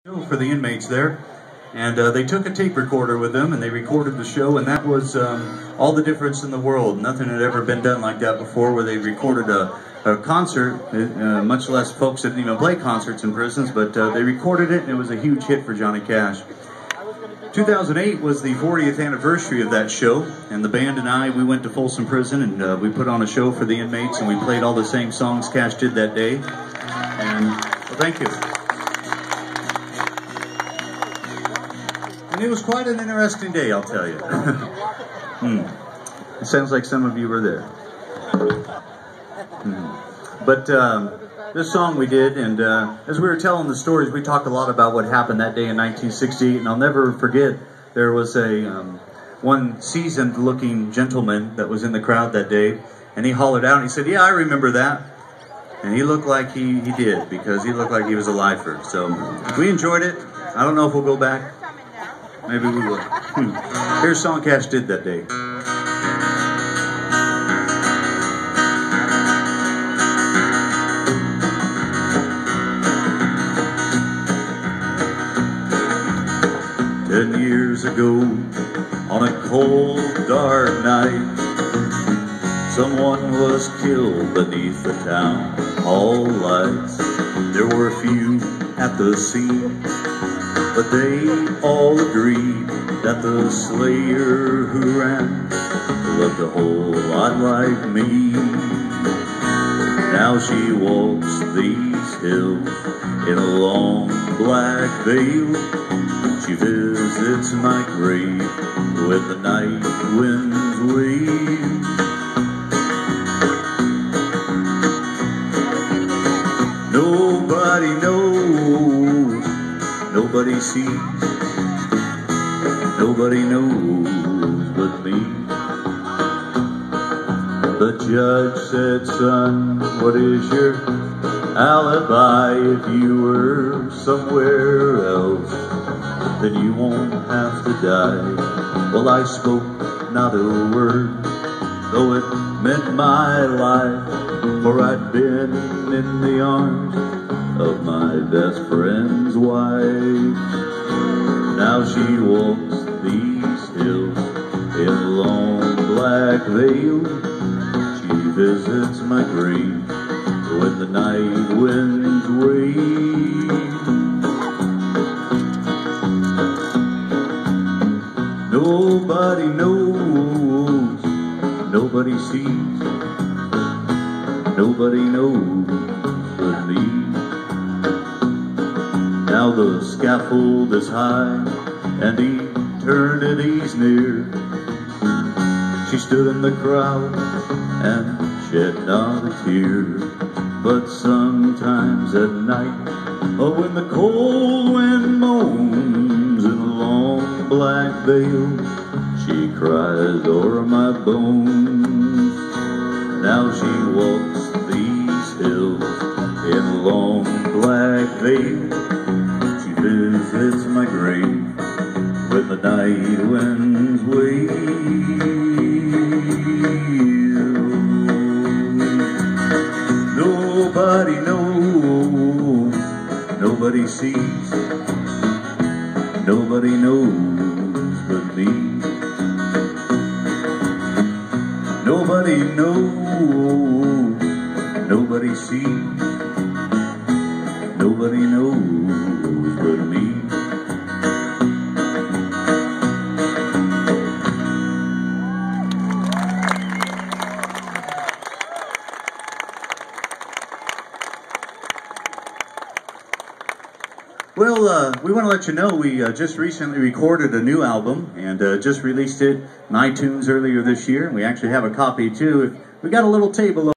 For the inmates there, and they took a tape recorder with them and they recorded the show, and that was all the difference in the world. Nothing had ever been done like that before, where they recorded a concert, much less folks that didn't even play concerts in prisons, but they recorded it and it was a huge hit for Johnny Cash. 2008 was the 40th anniversary of that show, and the band and I, we went to Folsom Prison and we put on a show for the inmates, and we played all the same songs Cash did that day. And well, thank you. And it was quite an interesting day, I'll tell you. It sounds like some of you were there. But this song we did, and as we were telling the stories, we talked a lot about what happened that day in 1968, and I'll never forget, there was a one seasoned-looking gentleman that was in the crowd that day, and he hollered out, and he said, "Yeah, I remember that." And he looked like he did, because he looked like he was a lifer. So we enjoyed it. I don't know if we'll go back. Maybe we will. Here's a song Cash did that day. 10 years ago, on a cold, dark night, someone was killed beneath the town hall lights. There were few at the scene, but they all agreed that the slayer who ran looked a whole lot like me. Now she walks these hills in a long black veil. She visits my grave when the night winds wave. Nobody knows, nobody sees, nobody knows but me. The judge said, "Son, what is your alibi? If you were somewhere else, then you won't have to die." Well, I spoke not a word, though it meant my life, for I'd been in the arms of my best friend's wife. Now she walks these hills in a long black veil. She visits my grave when the night winds wave. Nobody knows, nobody sees, nobody knows but me. Now the scaffold is high and eternity's near. She stood in the crowd and shed not a tear. But sometimes at night, oh, when the cold wind moans in a long black veil, she cries o'er my bones. Now she walks these hills in a long black veil. She visits my grave when the night winds wail. Nobody knows, nobody sees, nobody knows but me. Nobody knows, nobody sees, nobody knows but me. Well, we want to let you know we just recently recorded a new album and just released it on iTunes earlier this year. And we actually have a copy too. We got a little table